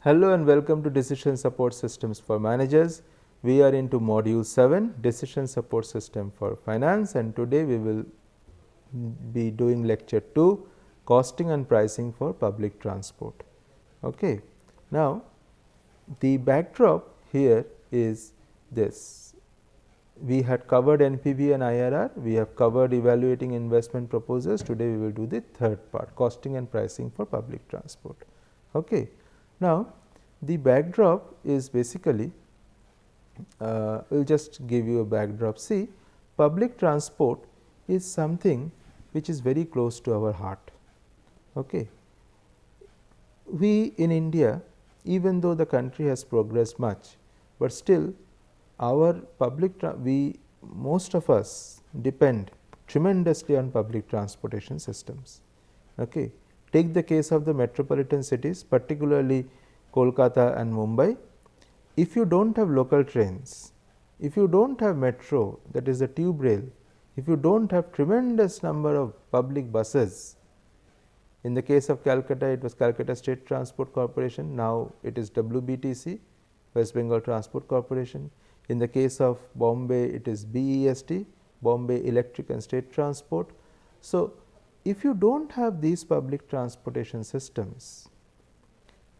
Hello and welcome to Decision Support Systems for Managers. We are into module 7, Decision Support System for Finance, and today we will be doing lecture 2, Costing and Pricing for Public Transport. Okay. Now, the backdrop here is this. We had covered NPV and IRR, we have covered evaluating investment proposals. Today we will do the third part, costing and pricing for public transport. Okay. Now, the backdrop is basically, we will just give you a backdrop. See, public transport is something which is very close to our heart. Okay. We in India, even though the country has progressed much, but still our most of us depend tremendously on public transportation systems. Okay. Take the case of the metropolitan cities, particularly Kolkata and Mumbai. If you do not have local trains, if you do not have metro, that is the tube rail, if you do not have tremendous number of public buses, in the case of Calcutta, it was Calcutta State Transport Corporation, now it is WBTC, West Bengal Transport Corporation. In the case of Bombay, it is BEST, Bombay Electric and State Transport. So, if you do not have these public transportation systems,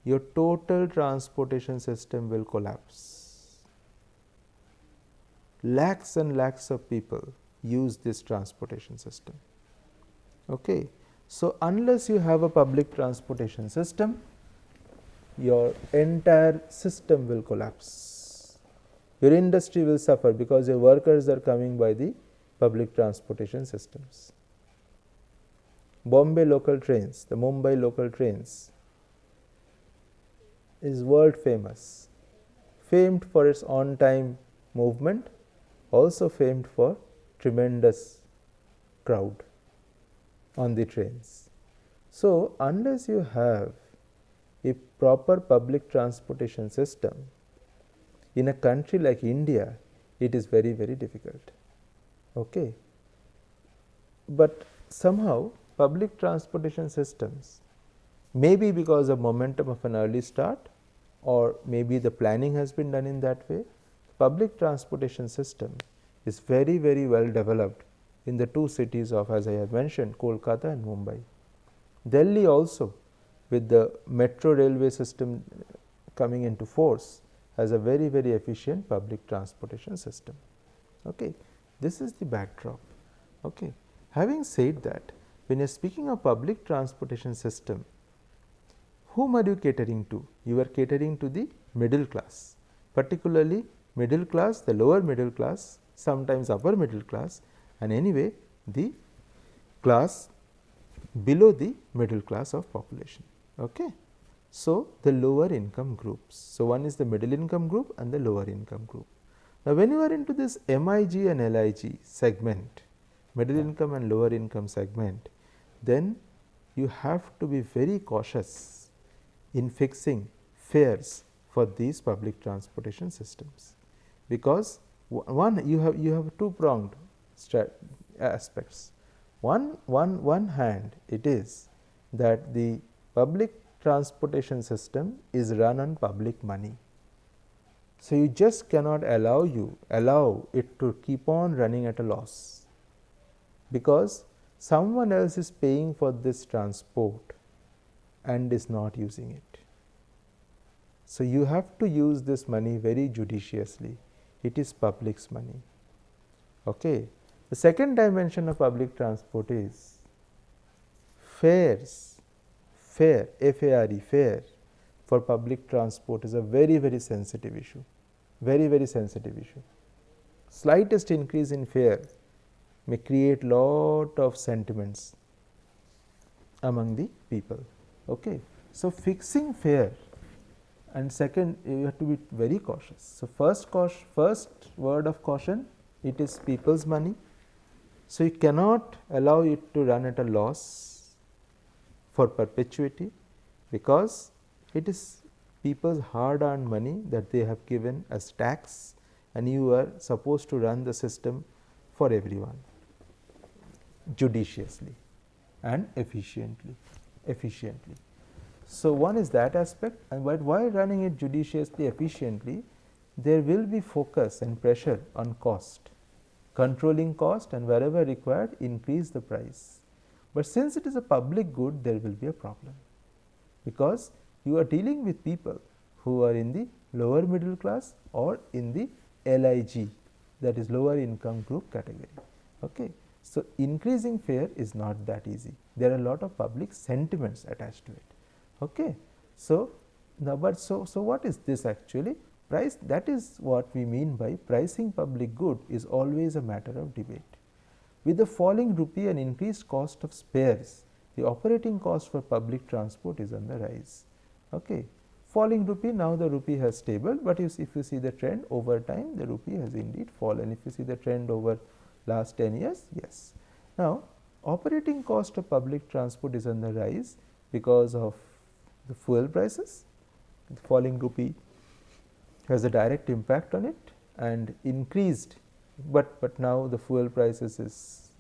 your total transportation system will collapse. Lakhs and lakhs of people use this transportation system. Okay. So, unless you have a public transportation system, your entire system will collapse. Your industry will suffer because your workers are coming by the public transportation systems. Bombay local trains, the Mumbai local trains is world famous, famed for its on time movement, also famed for tremendous crowd on the trains. So, unless you have a proper public transportation system in a country like India, it is very, very difficult. Okay. But somehow public transportation systems, maybe because of momentum of an early start, or maybe the planning has been done in that way, public transportation system is very, very well developed in the two cities of, as I have mentioned, Kolkata and Mumbai. Delhi also, with the metro railway system coming into force, has a very, very efficient public transportation system. Okay. This is the backdrop. Okay. Having said that, when you are speaking of public transportation system, whom are you catering to? You are catering to the middle class, particularly middle class, the lower middle class, sometimes upper middle class, and anyway the class below the middle class of population. Okay. So, the lower income groups. So, one is the middle income group and the lower income group. Now, when you are into this MIG and LIG segment, middle income and lower income segment, then you have to be very cautious in fixing fares for these public transportation systems, because one you have two pronged aspects. One hand, it is that the public transportation system is run on public money. So, you just cannot allow it to keep on running at a loss, because someone else is paying for this transport and is not using it. So, you have to use this money very judiciously. It is public's money. Okay. The second dimension of public transport is fares. Fare, F-A-R-E, fare for public transport is a very, very sensitive issue, very, very sensitive issue. Slightest increase in fare may create lot of sentiments among the people. Okay. So, fixing fare, and second, you have to be very cautious. So, first word of caution, it is people's money. So, you cannot allow it to run at a loss for perpetuity, because it is people's hard earned money that they have given as tax, and you are supposed to run the system for everyone judiciously and efficiently. So, one is that aspect, and but while running it judiciously, efficiently, there will be focus and pressure on cost, controlling cost, and wherever required increase the price. But since it is a public good, there will be a problem, because you are dealing with people who are in the lower middle class or in the LIG, that is lower income group category. Okay. So, increasing fare is not that easy. There are a lot of public sentiments attached to it. Okay. So, now but so what is this actually? Price, that is what we mean by pricing public good is always a matter of debate. With the falling rupee and increased cost of spares, the operating cost for public transport is on the rise. Okay. Falling rupee, now the rupee has stable, but if you see the trend over time, the rupee has indeed fallen. If you see the trend over last 10 years, yes. Now, operating cost of public transport is on the rise because of the fuel prices. The falling rupee has a direct impact on it, and increased, but now the fuel prices is,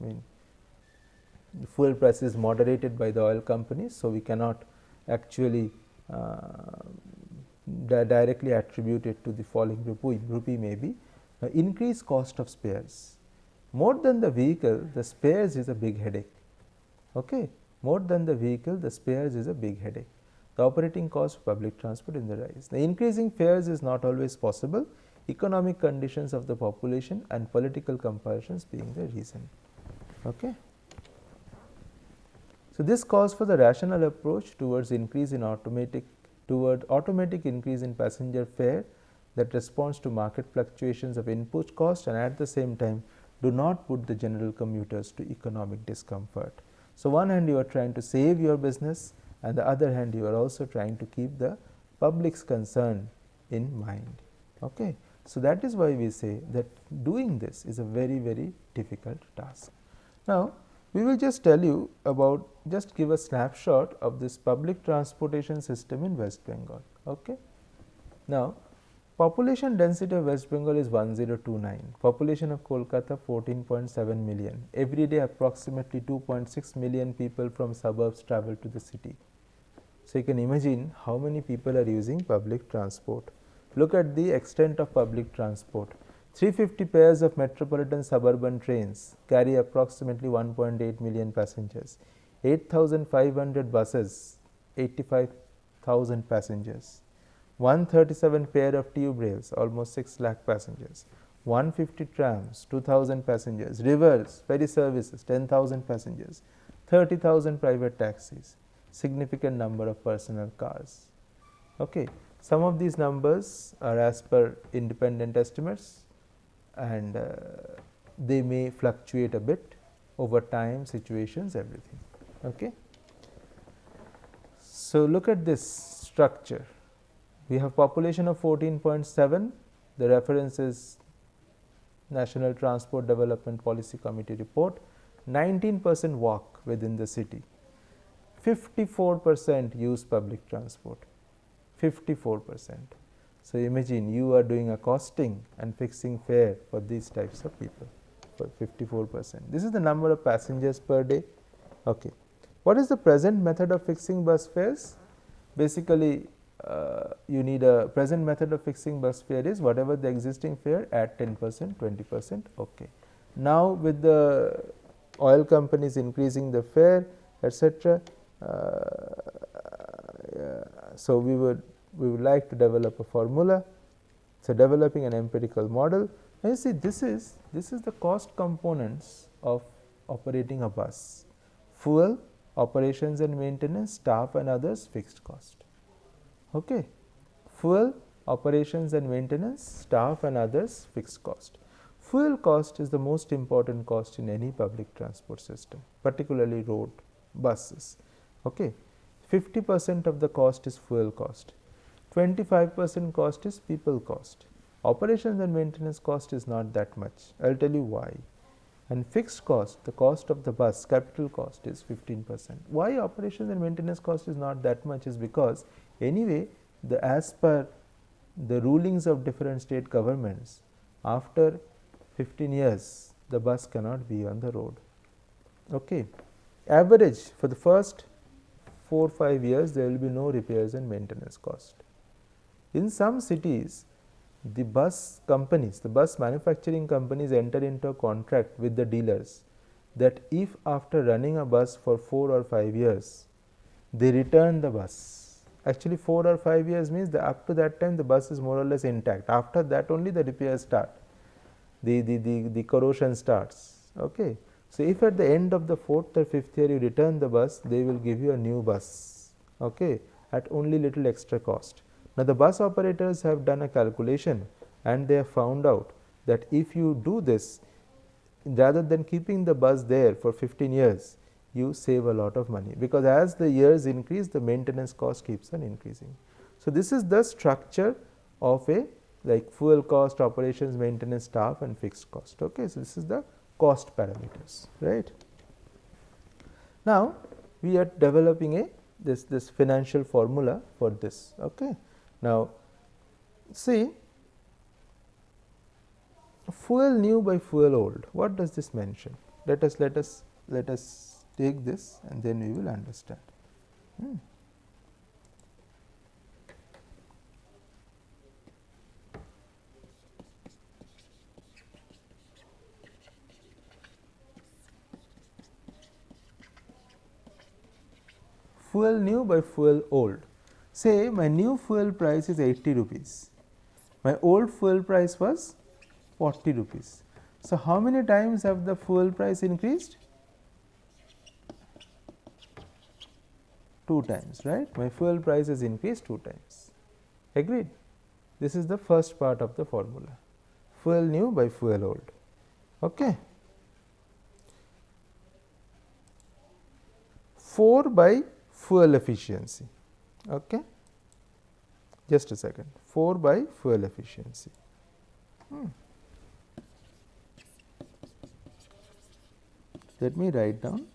the fuel price is moderated by the oil companies. So, we cannot actually directly attribute it to the falling rupee maybe. Increased cost of spares, more than the vehicle, the spares is a big headache. Okay. More than the vehicle, the spares is a big headache. The operating cost of public transport in the rise. The increasing fares is not always possible, economic conditions of the population and political comparisons being the reason. Okay. So, this calls for the rational approach towards increase in automatic increase in passenger fare that responds to market fluctuations of input cost, and at the same time do not put the general commuters to economic discomfort. So, one hand you are trying to save your business, and the other hand you are also trying to keep the public's concern in mind. Okay. So, that is why we say that doing this is a very, very difficult task. Now, we will just tell you about, just give a snapshot of this public transportation system in West Bengal. Okay. Now, population density of West Bengal is 1029, population of Kolkata 14.7 million. Every day approximately 2.6 million people from suburbs travel to the city. So, you can imagine how many people are using public transport. Look at the extent of public transport. 350 pairs of metropolitan suburban trains carry approximately 1.8 million passengers. 8,500 buses, 85,000 passengers. 137 pair of tube rails, almost 6 lakh passengers. 150 trams, 2,000 passengers. Rivers, ferry services, 10,000 passengers. 30,000 private taxis. Significant number of personal cars. Okay. Some of these numbers are as per independent estimates, and they may fluctuate a bit over time, situations, everything. Okay. So, look at this structure. We have population of 14.7, the reference is National Transport Development Policy Committee report. 19% walk within the city, 54% use public transport, 54%. So, imagine you are doing a costing and fixing fare for these types of people for 54%. This is the number of passengers per day. Okay. What is the present method of fixing bus fares? Basically, you need a present method of fixing bus fare is whatever the existing fare at 10%, 20%. Okay. Now, with the oil companies increasing the fare, etc. So, we would like to develop a formula. So, developing an empirical model. Now, you see this is the cost components of operating a bus: fuel, operations and maintenance, staff and others, fixed cost. Okay. Fuel, operations and maintenance, staff and others, fixed cost. Fuel cost is the most important cost in any public transport system, particularly road buses. Okay. 50% of the cost is fuel cost, 25% cost is people cost. Operations and maintenance cost is not that much. I will tell you why. And fixed cost, the cost of the bus, capital cost is 15%. Why operations and maintenance cost is not that much is because anyway, as per the rulings of different state governments, after 15 years, the bus cannot be on the road. Okay. Average for the first 4-5 years there will be no repairs and maintenance cost. In some cities, the bus companies, the bus manufacturing companies enter into a contract with the dealers that if after running a bus for 4 or 5 years, they return the bus. Actually 4 or 5 years means that up to that time the bus is more or less intact. After that only the repairs start, the corrosion starts. Okay. So, if at the end of the 4th or 5th year you return the bus, they will give you a new bus, okay, at only little extra cost. Now, the bus operators have done a calculation and they have found out that if you do this, rather than keeping the bus there for 15 years, you save a lot of money, because as the years increase, the maintenance cost keeps on increasing. So, this is the structure of a like fuel cost, operations, maintenance, staff and fixed cost. Okay. So, this is the cost parameters, right. Now, we are developing a this financial formula for this. Okay. Now, see fuel new by fuel old, what does this mention? Let us take this and then we will understand. Fuel new by fuel old. Say my new fuel price is 80 rupees, my old fuel price was 40 rupees. So, how many times have the fuel price increased? 2 times, right. My fuel price has increased 2 times, agreed. This is the first part of the formula, fuel new by fuel old. Okay. 4 by fuel efficiency. Okay. Just a second, 4 by fuel efficiency. Let me write down,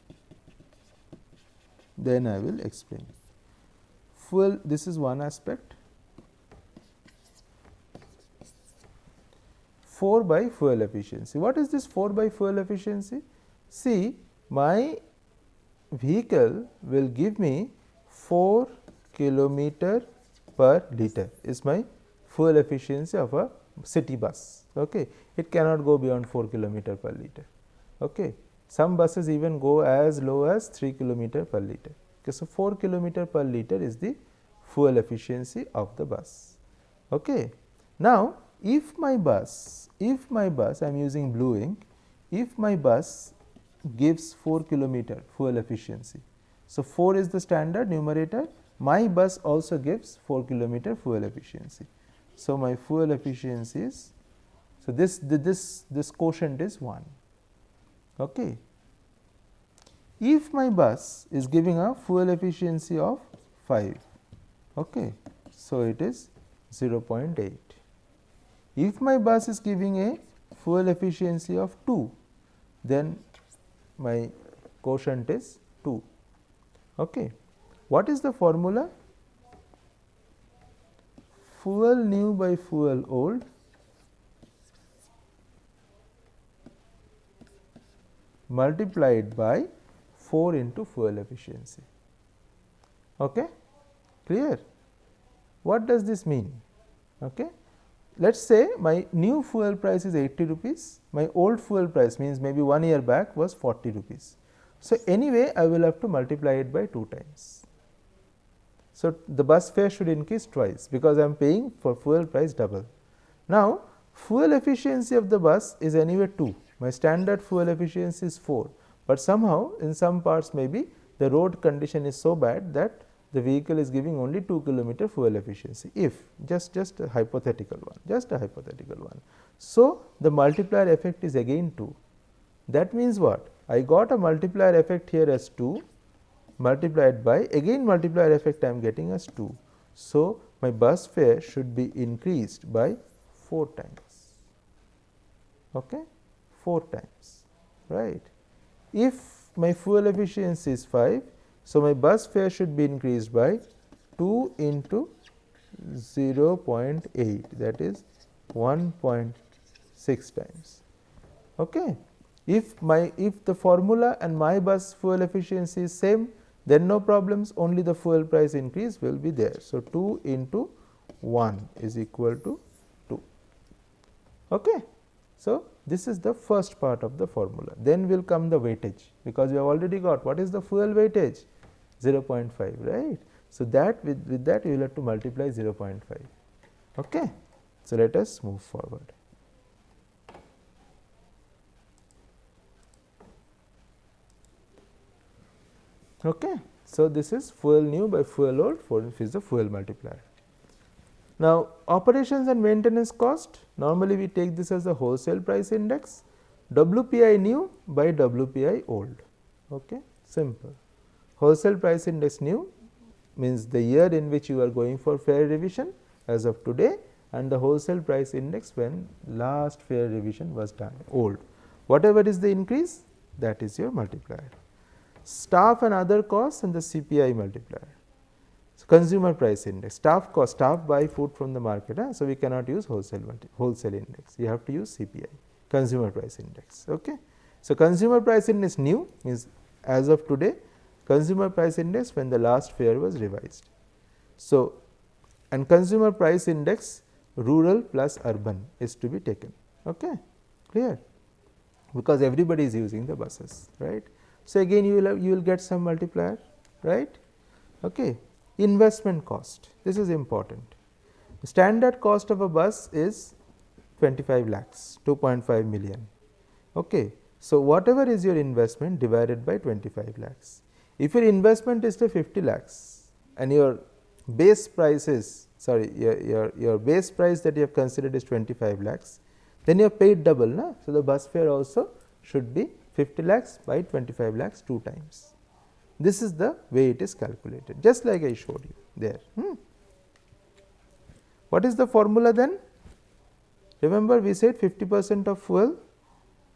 then I will explain. Fuel, this is one aspect. 4 by fuel efficiency. What is this 4 by fuel efficiency? See, my vehicle will give me 4 kilometer per liter is my fuel efficiency of a city bus. Okay. It cannot go beyond 4 kilometer per liter. Okay. Some buses even go as low as 3 kilometer per liter. Okay. So, 4 kilometer per liter is the fuel efficiency of the bus. Okay. Now, if my bus I am using blue ink, if my bus gives 4 kilometer fuel efficiency. So, 4 is the standard numerator, my bus also gives 4 kilometer fuel efficiency. So, my fuel efficiency is, so this quotient is 1. Okay. If my bus is giving a fuel efficiency of 5, okay, so it is 0.8. If my bus is giving a fuel efficiency of 2, then my quotient is 2. Okay. What is the formula? Fuel new by fuel old multiplied by 4 into fuel efficiency. Okay. Clear? What does this mean? Okay. Let us say my new fuel price is 80 rupees, my old fuel price means maybe 1 year back was 40 rupees. So, anyway I will have to multiply it by 2 times. So, the bus fare should increase twice, because I am paying for fuel price double. Now, fuel efficiency of the bus is anyway 2, my standard fuel efficiency is 4, but somehow in some parts maybe the road condition is so bad that the vehicle is giving only 2 kilometer fuel efficiency, if just a hypothetical one, So, the multiplier effect is again 2. That means what? I got a multiplier effect here as 2 multiplied by again multiplier effect I am getting as 2. So, my bus fare should be increased by 4 times, okay, 4 times, right. If my fuel efficiency is 5, so my bus fare should be increased by 2 into 0.8, that is 1.6 times. Okay. If the formula and my bus fuel efficiency is same, then no problems, only the fuel price increase will be there. So, 2 into 1 is equal to 2. Okay. So, this is the first part of the formula. Then will come the weightage, because we have already got what is the fuel weightage 0.5, right. So, that with that you will have to multiply 0.5. Okay. So, let us move forward. Okay. So, this is fuel new by fuel old, for is the fuel multiplier. Now, operations and maintenance cost, normally we take this as the wholesale price index, WPI new by WPI old. Okay. Simple. Wholesale price index new means the year in which you are going for fare revision as of today, and the wholesale price index when last fare revision was done, old. Whatever is the increase, that is your multiplier. Staff and other costs and the CPI multiplier. So, consumer price index, staff cost, staff buy food from the market, so we cannot use wholesale index, you have to use CPI, consumer price index. Okay. So, consumer price index new means as of today, consumer price index when the last fare was revised. So, and consumer price index rural plus urban is to be taken. Okay. Clear? Because everybody is using the buses, right. So, again you will get some multiplier, right. Okay. Investment cost, this is important. The standard cost of a bus is 25 lakhs, 2.5 million. Okay. So, whatever is your investment divided by 25 lakhs. If your investment is to 50 lakhs and your base price is, sorry, your base price that you have considered is 25 lakhs, then you have paid double. Na? So, the bus fare also should be 50 lakhs by 25 lakhs 2 times. This is the way it is calculated, just like I showed you there. What is the formula then? Remember we said 50% of fuel,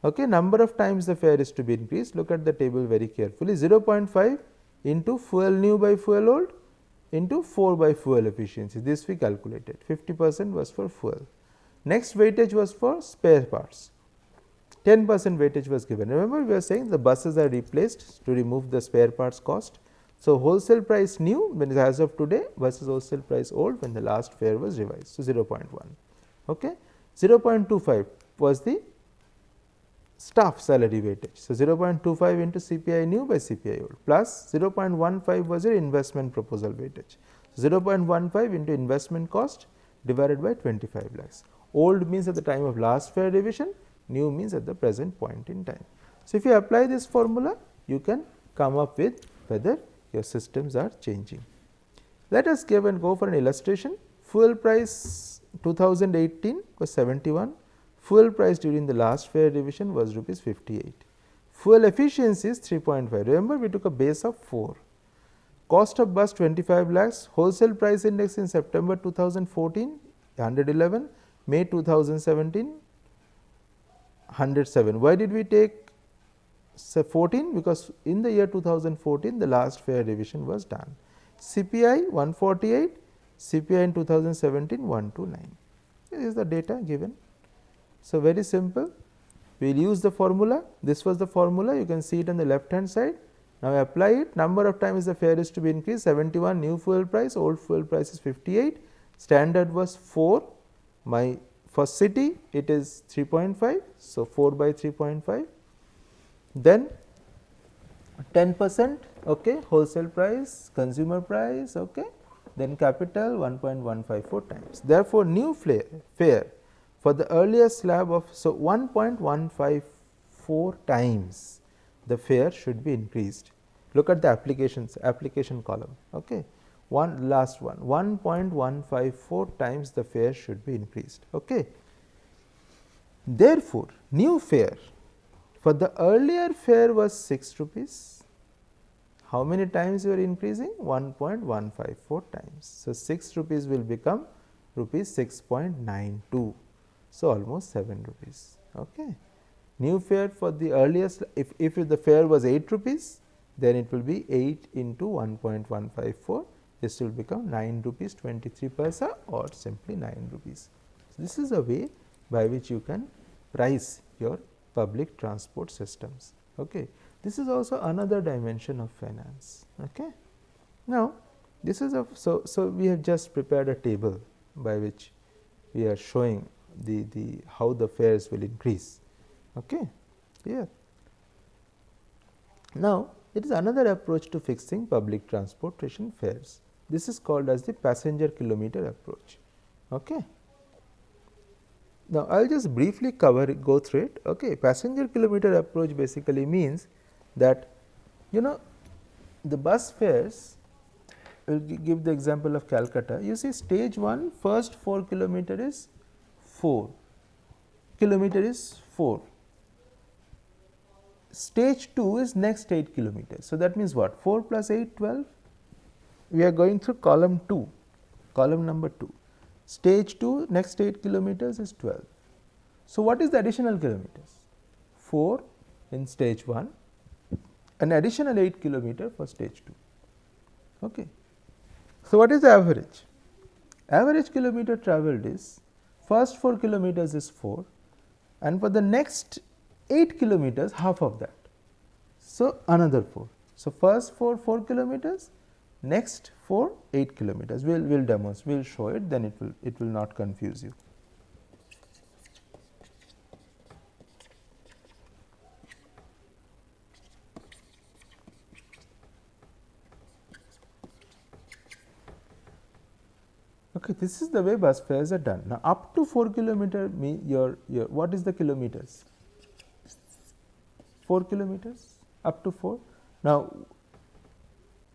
okay, number of times the fare is to be increased. Look at the table very carefully, 0.5 into fuel new by fuel old into 4 by fuel efficiency, this we calculated, 50% was for fuel. Next weightage was for spare parts. 10% weightage was given. Remember we were saying the buses are replaced to remove the spare parts cost. So, wholesale price new when as of today versus wholesale price old when the last fare was revised. So, 0.1. Okay. 0.25 was the staff salary weightage. So, 0.25 into CPI new by CPI old plus 0.15 was your investment proposal weightage. So, 0.15 into investment cost divided by 25 lakhs. Old means at the time of last fare revision, new means at the present point in time. So, if you apply this formula, you can come up with whether your systems are changing. Let us give and go for an illustration. Fuel price 2018 was 71, fuel price during the last fare revision was rupees 58. Fuel efficiency is 3.5. Remember we took a base of 4. Cost of bus 25 lakhs, wholesale price index in September 2014 111, May 2017 107. Why did we take 14? Because in the year 2014 the last fare revision was done. CPI 148, CPI in 2017 129. This is the data given. So, very simple, we will use the formula. This was the formula, you can see it on the left hand side. Now, apply it, number of times the fare is to be increased, 71 new fuel price, old fuel price is 58, standard was 4, my for city it is 3.5. So, 4 by 3.5, then 10%, okay, wholesale price, consumer price, okay, then capital 1.154 times. Therefore, new fare for the earlier slab of, so 1.154 times the fare should be increased. Look at the application column, okay. Last one 1.154 times the fare should be increased. Okay. Therefore, new fare for the earlier fare was 6 rupees. How many times you are increasing? 1.154 times. So, 6 rupees will become rupees 6.92. So, almost 7 rupees. Okay. New fare for the earliest, if the fare was 8 rupees, then it will be 8 into 1.154. This will become 9 rupees 23 paisa or simply 9 rupees. So, this is a way by which you can price your public transport systems. Okay. This is also another dimension of finance. Okay. Now, this is a so we have just prepared a table by which we are showing the how the fares will increase. Okay. Here. Now, it is another approach to fixing public transportation fares. This is called as the passenger kilometer approach. Okay. Now, I will just briefly go through it. Okay. Passenger kilometer approach basically means that the bus fares, we will give the example of Calcutta. You see stage 1 first 4 kilometer is 4 is 4. Stage 2 is next 8 kilometers. So, that means what? 4 plus 8 12. We are going through column 2, column number 2. Stage 2 next 8 kilometers is 12. So, what is the additional kilometers? 4 in stage 1, an additional 8 kilometer for stage 2. Okay. So, what is the average? Average kilometer travelled is first 4 kilometers is 4 and for the next 8 kilometers half of that. So, another 4. So, first 4 kilometers, next 4 8 kilometers. We will demonstrate, we will show it, then it will not confuse you. Okay, this is the way bus fares are done. Now, up to 4 kilometer your what is the kilometers? 4 kilometers up to 4. Now,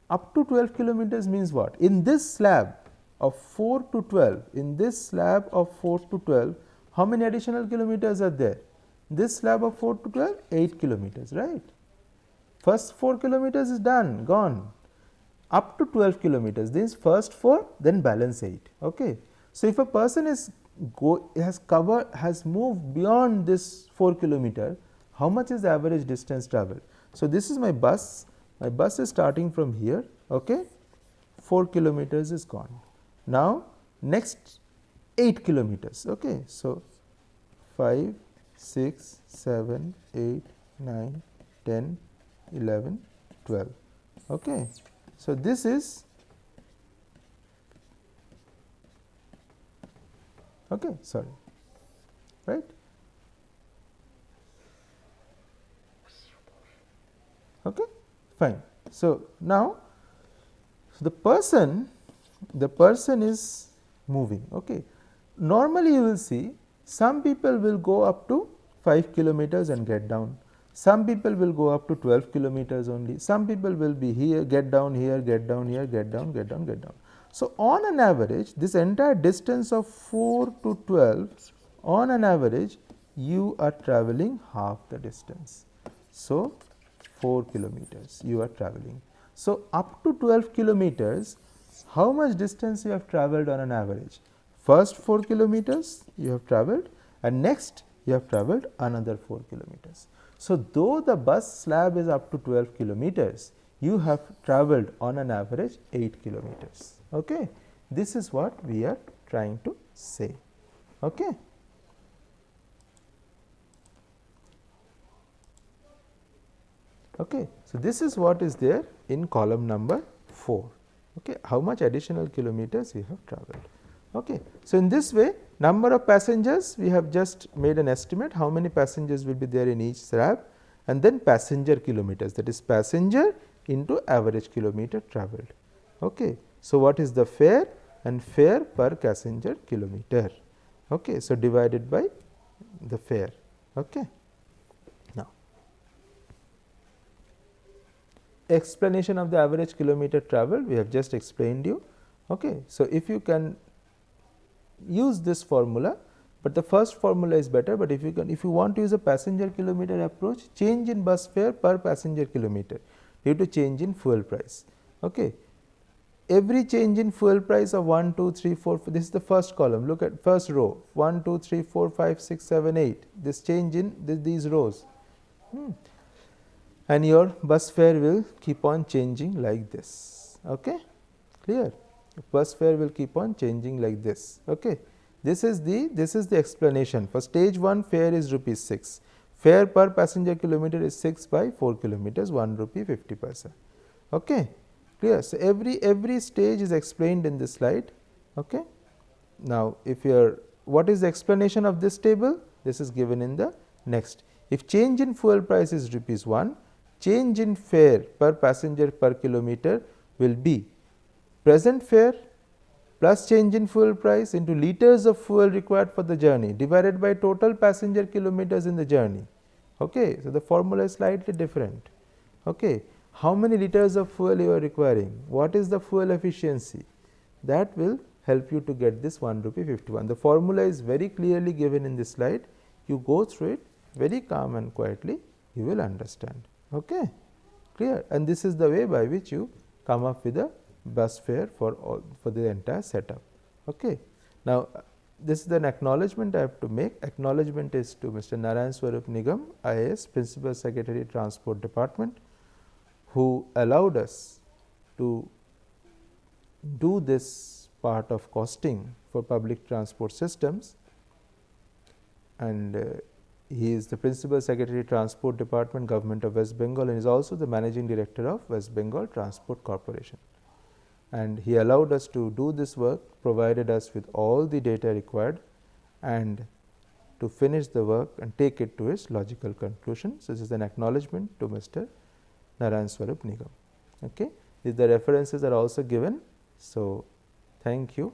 up to 12 kilometers means what? In this slab of 4 to 12, in this slab of 4 to 12, how many additional kilometers are there? This slab of 4 to 12, 8 kilometers, right? First 4 kilometers is done, gone. Up to 12 kilometers, this first 4, then balance 8. Okay. So, if a person has moved beyond this 4 kilometer, how much is the average distance travelled? So, this is my bus is starting from here, okay. 4 kilometers is gone. Now, next 8 kilometers, okay. So, 5, 6, 7, 8, 9, 10, 11, 12, okay. So, this is okay, sorry, right. Okay, fine. So, now the person is moving. Okay. Normally, you will see some people will go up to 5 kilometers and get down. Some people will go up to 12 kilometers only. Some people will be here, get down here, get down here, get down, get down, get down. So, on an average, this entire distance of 4 to 12, on an average, you are travelling half the distance. So, 4 kilometers you are travelling. So, up to 12 kilometers, how much distance you have travelled on an average? First 4 kilometers you have travelled and next you have travelled another 4 kilometers. So, though the bus slab is up to 12 kilometers, you have travelled on an average 8 kilometers. Okay. This is what we are trying to say. Okay. Okay. So, this is what is there in column number 4. Okay. How much additional kilometers you have travelled. Okay. So, in this way, number of passengers, we have just made an estimate how many passengers will be there in each slab, and then passenger kilometers, that is passenger into average kilometer travelled. Okay. So, what is the fare? And fare per passenger kilometer. Okay. So, divided by the fare. Okay. Now, explanation of the average kilometer travelled, we have just explained you. Okay. So, if you can use this formula, but the first formula is better, but if you want to use a passenger kilometer approach, change in bus fare per passenger kilometer due to change in fuel price. Okay. Every change in fuel price of 1, 2, 3, 4, this is the first column, look at first row 1, 2, 3, 4, 5, 6, 7, 8, this change in these rows. And your bus fare will keep on changing like this. Okay. Clear? Bus fare will keep on changing like this. Okay. This is the explanation. For stage 1 fare is rupees 6, fare per passenger kilometer is 6 by 4 kilometers, 1 rupee 50 paisa. Okay. Clear. So, every stage is explained in this slide. Okay. Now, if you are, what is the explanation of this table? This is given in the next. If change in fuel price is rupees 1, change in fare per passenger per kilometer will be present fare plus change in fuel price into liters of fuel required for the journey divided by total passenger kilometers in the journey. Okay. So, the formula is slightly different. Okay. How many liters of fuel you are requiring? What is the fuel efficiency? That will help you to get this 1 rupee 51. The formula is very clearly given in this slide. You go through it very calm and quietly, you will understand. Okay. Clear. And this is the way by which you come up with a bus fare for the entire setup. Okay. Now, this is an acknowledgement I have to make. Acknowledgement is to Mr. Narayan Swarup Nigam, IAS, Principal Secretary, Transport Department, who allowed us to do this part of costing for public transport systems, and he is the Principal Secretary, Transport Department, Government of West Bengal, and is also the Managing Director of West Bengal Transport Corporation. And he allowed us to do this work, provided us with all the data required, and to finish the work and take it to its logical conclusion. So, this is an acknowledgement to Mr. Narayan Swarup Nigam. Okay. The references are also given. So, thank you.